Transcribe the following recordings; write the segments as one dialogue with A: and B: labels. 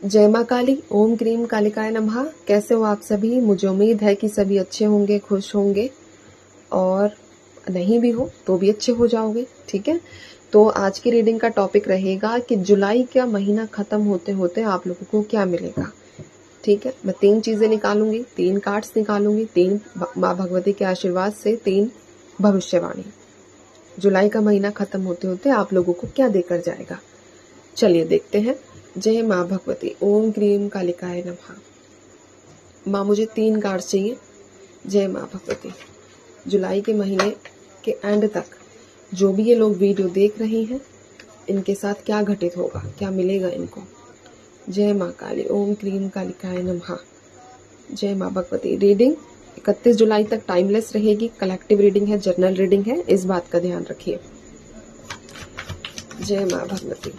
A: जय माँ काली, ओम क्रीम कालिकाय नमः। कैसे हो आप सभी? मुझे उम्मीद है कि सभी अच्छे होंगे, खुश होंगे, और नहीं भी हो तो भी अच्छे हो जाओगे। ठीक है, तो आज की रीडिंग का टॉपिक रहेगा कि जुलाई का महीना खत्म होते होते आप लोगों को क्या मिलेगा। ठीक है, मैं 3 चीजें निकालूंगी, 3 कार्ड्स निकालूंगी, 3 माँ भगवती के आशीर्वाद से 3 भविष्यवाणी। जुलाई का महीना खत्म होते होते आप लोगों को क्या देकर जाएगा, चलिए देखते हैं। जय माँ भगवती, ओम क्रीम कालिकाय नमः। माँ मुझे 3 कार्ड चाहिए। जय माँ भगवती, जुलाई के महीने के एंड तक जो भी ये लोग वीडियो देख रहे हैं, इनके साथ क्या घटित होगा, क्या मिलेगा इनको। जय माँ काली, ओम क्रीम कालिकाय नमः। जय माँ भगवती। रीडिंग 31 जुलाई तक टाइमलेस रहेगी, कलेक्टिव रीडिंग है, जर्नल रीडिंग है, इस बात का ध्यान रखिए। जय माँ भगवती।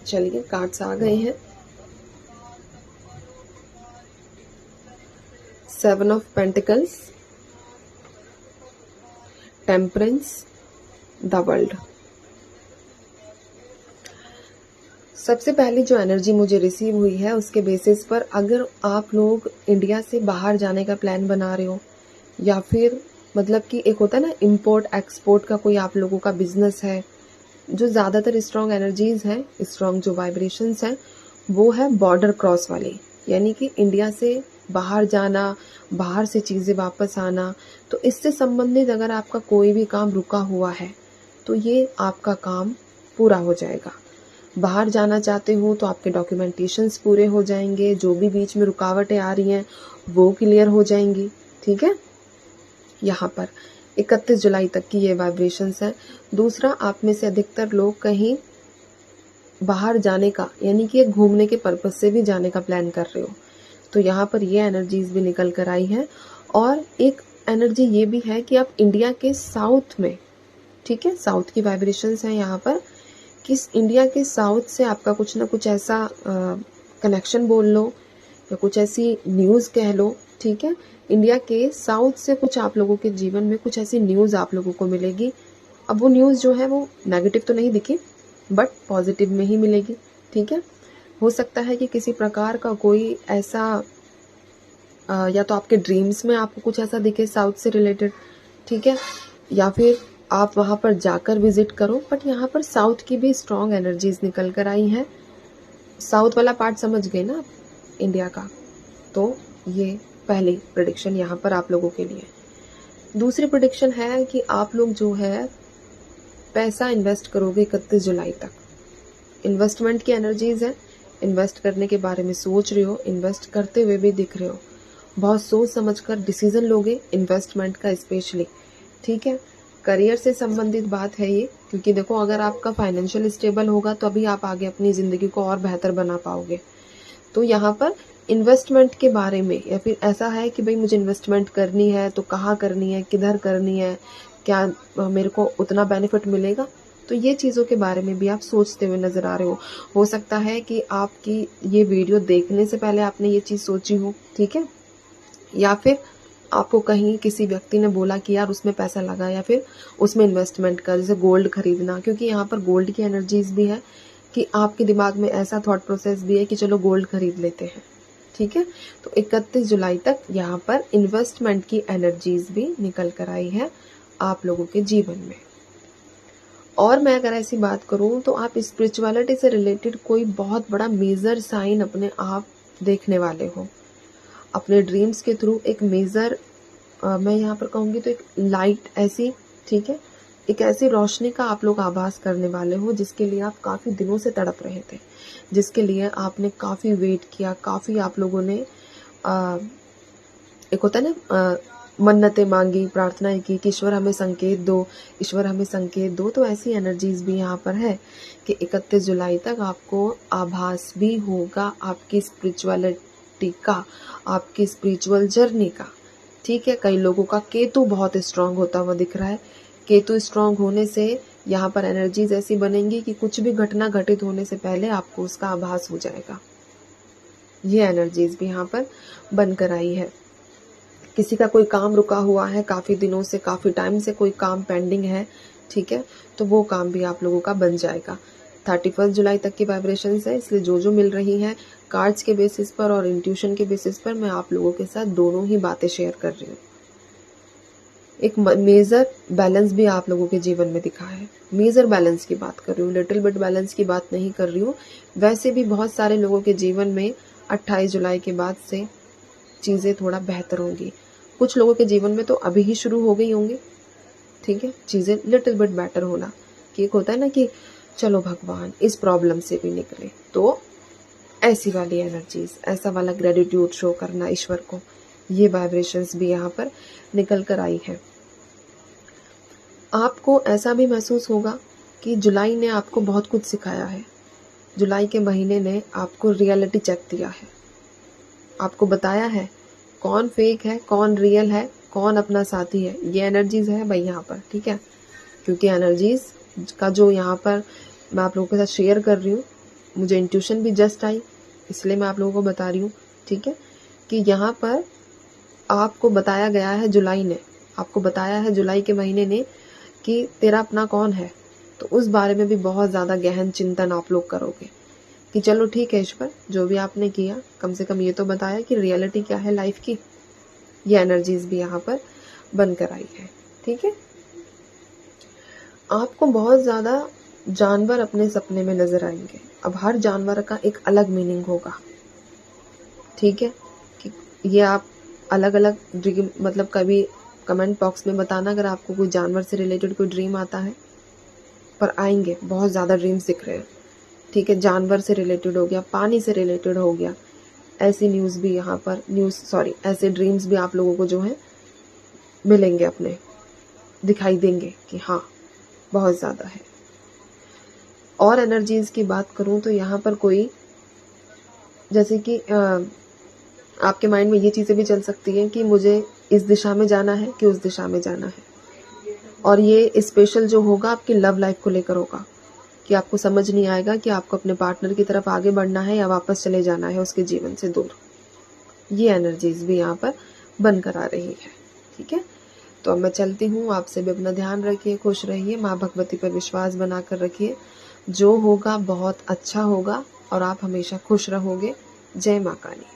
A: चलिए, कार्ड्स आ गए हैं। 7 of pentacles, temperance, the world. सबसे पहली जो एनर्जी मुझे रिसीव हुई है उसके बेसिस पर, अगर आप लोग इंडिया से बाहर जाने का प्लान बना रहे हो, या फिर मतलब कि एक होता है ना इंपोर्ट एक्सपोर्ट का कोई आप लोगों का बिजनेस है, जो ज़्यादातर स्ट्रॉन्ग एनर्जीज हैं, स्ट्रॉन्ग जो वाइब्रेशंस हैं, वो है बॉर्डर क्रॉस वाली, यानी कि इंडिया से बाहर जाना, बाहर से चीज़ें वापस आना। तो इससे संबंधित अगर आपका कोई भी काम रुका हुआ है तो ये आपका काम पूरा हो जाएगा। बाहर जाना चाहते हो तो आपके डॉक्यूमेंटेशंस पूरे हो जाएंगे, जो भी बीच में रुकावटें आ रही हैं वो क्लियर हो जाएंगी। ठीक है, यहाँ पर 31 जुलाई तक की ये वाइब्रेशंस हैं। दूसरा, आप में से अधिकतर लोग कहीं बाहर जाने का, यानी कि घूमने के पर्पज से भी जाने का प्लान कर रहे हो, तो यहाँ पर ये एनर्जीज भी निकल कर आई है। और एक एनर्जी ये भी है कि आप इंडिया के साउथ में, ठीक है, साउथ की वाइब्रेशंस हैं यहाँ पर, किस इंडिया के साउथ से आपका कुछ ना कुछ ऐसा कनेक्शन बोल लो, या कुछ ऐसी न्यूज़ कह लो। ठीक है, इंडिया के साउथ से कुछ आप लोगों के जीवन में कुछ ऐसी न्यूज़ आप लोगों को मिलेगी। अब वो न्यूज़ जो है वो नेगेटिव तो नहीं दिखी, बट पॉजिटिव में ही मिलेगी। ठीक है, हो सकता है कि किसी प्रकार का कोई ऐसा या तो आपके ड्रीम्स में आपको कुछ ऐसा दिखे साउथ से रिलेटेड, ठीक है, या फिर आप वहाँ पर जाकर विजिट करो। बट यहाँ पर साउथ की भी स्ट्रॉन्ग एनर्जीज निकल कर आई हैं। साउथ वाला पार्ट समझ गए ना आप इंडिया का? तो ये पहली प्रेडिक्शन यहाँ पर आप लोगों के लिए। दूसरी प्रेडिक्शन है कि आप लोग जो है पैसा इन्वेस्ट करोगे 31 जुलाई तक। इन्वेस्टमेंट की एनर्जीज है, इन्वेस्ट करने के बारे में सोच रहे हो, इन्वेस्ट करते हुए भी दिख रहे हो, बहुत सोच समझकर डिसीजन लोगे इन्वेस्टमेंट का स्पेशली। ठीक है, करियर से संबंधित बात है ये, क्योंकि देखो अगर आपका फाइनेंशियल स्टेबल होगा तो अभी आप आगे अपनी ज़िंदगी को और बेहतर बना पाओगे। तो यहाँ पर इन्वेस्टमेंट के बारे में, या फिर ऐसा है कि भाई मुझे इन्वेस्टमेंट करनी है तो कहाँ करनी है, किधर करनी है, क्या मेरे को उतना बेनिफिट मिलेगा, तो ये चीज़ों के बारे में भी आप सोचते हुए नज़र आ रहे हो सकता है कि आपकी ये वीडियो देखने से पहले आपने ये चीज़ सोची हो। ठीक है, या फिर आपको कहीं किसी व्यक्ति ने बोला कि यार उसमें पैसा लगा, या फिर उसमें इन्वेस्टमेंट कर, जैसे गोल्ड खरीदना, क्योंकि यहाँ पर गोल्ड की एनर्जीज भी है कि आपके दिमाग में ऐसा थॉट प्रोसेस भी है कि चलो गोल्ड खरीद लेते हैं। ठीक है, तो 31 जुलाई तक यहाँ पर इन्वेस्टमेंट की एनर्जीज भी निकल कर आई है आप लोगों के जीवन में। और मैं अगर ऐसी बात करूँ तो आप स्पिरिचुअलिटी से रिलेटेड कोई बहुत बड़ा मेजर साइन अपने आप देखने वाले हो। अपने ड्रीम्स के थ्रू एक मेजर, मैं यहाँ पर कहूँगी तो एक लाइट ऐसी, ठीक है, एक ऐसी रोशनी का आप लोग आभास करने वाले हो जिसके लिए आप काफ़ी दिनों से तड़प रहे थे, जिसके लिए आपने काफ़ी वेट किया, काफ़ी आप लोगों ने एक होता है ना मन्नतें मांगी, प्रार्थनाएं की कि ईश्वर हमें संकेत दो, ईश्वर हमें संकेत दो। तो ऐसी एनर्जीज भी यहाँ पर है कि 31 जुलाई तक आपको आभास भी होगा आपकी स्पिरिचुअलिटी का, आपकी स्पिरिचुअल जर्नी का। ठीक है, कई लोगों का केतु बहुत स्ट्रांग होता हुआ दिख रहा है। केतु स्ट्रांग होने से यहाँ पर एनर्जीज ऐसी बनेंगी कि कुछ भी घटना घटित होने से पहले आपको उसका आभास हो जाएगा। ये एनर्जीज भी यहाँ पर बनकर आई है। किसी का कोई काम रुका हुआ है काफ़ी दिनों से, काफ़ी टाइम से कोई काम पेंडिंग है, ठीक है, तो वो काम भी आप लोगों का बन जाएगा। 31 जुलाई तक की वाइब्रेशंस है, इसलिए जो मिल रही हैं कार्ड्स के बेसिस पर और इंट्यूशन के बेसिस पर मैं आप लोगों के साथ दोनों ही बातें शेयर कर रही हूँ। एक मेजर बैलेंस भी आप लोगों के जीवन में दिखा है। मेजर बैलेंस की बात कर रही हूँ, लिटिल बिट बैलेंस की बात नहीं कर रही हूँ। वैसे भी बहुत सारे लोगों के जीवन में 28 जुलाई के बाद से चीज़ें थोड़ा बेहतर होंगी। कुछ लोगों के जीवन में तो अभी ही शुरू हो गई होंगी, ठीक है, चीज़ें लिटिल बिट बेटर होना। कि एक होता है ना कि चलो भगवान इस प्रॉब्लम से भी निकले, तो ऐसी वाली एनर्जीज, ऐसा वाला ग्रेटिट्यूड शो करना ईश्वर को, ये वाइब्रेशंस भी यहाँ पर निकल कर आई है। आपको ऐसा भी महसूस होगा कि जुलाई ने आपको बहुत कुछ सिखाया है। जुलाई के महीने ने आपको रियलिटी चेक दिया है, आपको बताया है कौन फेक है, कौन रियल है, कौन अपना साथी है। ये एनर्जीज है भाई यहाँ पर, ठीक है, क्योंकि एनर्जीज का जो यहाँ पर मैं आप लोगों के साथ शेयर कर रही हूँ, मुझे इंट्यूशन भी जस्ट आई, इसलिए मैं आप लोगों को बता रही हूँ, ठीक है, कि यहाँ पर आपको बताया गया है, जुलाई ने आपको बताया है, जुलाई के महीने ने, कि तेरा अपना कौन है। तो उस बारे में भी बहुत ज़्यादा गहन चिंतन आप लोग करोगे कि चलो ठीक है ईश्वर, जो भी आपने किया कम से कम ये तो बताया कि रियलिटी क्या है लाइफ की। ये एनर्जीज भी यहाँ पर बनकर आई है, ठीक है। आपको बहुत ज़्यादा जानवर अपने सपने में नजर आएंगे। अब हर जानवर का एक अलग मीनिंग होगा, ठीक है, कि ये आप अलग अलग ड्रीम, मतलब कभी कमेंट बॉक्स में बताना अगर आपको कोई जानवर से रिलेटेड कोई ड्रीम आता है। पर आएंगे, बहुत ज़्यादा ड्रीम्स दिख रहे हैं, ठीक है, जानवर से रिलेटेड हो गया, पानी से रिलेटेड हो गया, ऐसी न्यूज़ भी यहाँ पर ऐसे ड्रीम्स भी आप लोगों को जो है मिलेंगे, अपने दिखाई देंगे कि हाँ बहुत ज़्यादा है। और एनर्जीज की बात करूँ तो यहाँ पर कोई, जैसे कि आपके माइंड में ये चीज़ें भी चल सकती हैं कि मुझे इस दिशा में जाना है कि उस दिशा में जाना है। और ये स्पेशल जो होगा आपकी लव लाइफ को लेकर होगा, कि आपको समझ नहीं आएगा कि आपको अपने पार्टनर की तरफ आगे बढ़ना है या वापस चले जाना है उसके जीवन से दूर। ये एनर्जीज भी यहाँ पर बनकर आ रही है, ठीक है। तो अब मैं चलती हूँ, आपसे भी अपना ध्यान रखिए, खुश रहिए, माँ भगवती पर विश्वास बनाकर रखिए। जो होगा बहुत अच्छा होगा और आप हमेशा खुश रहोगे। जय माँ काली।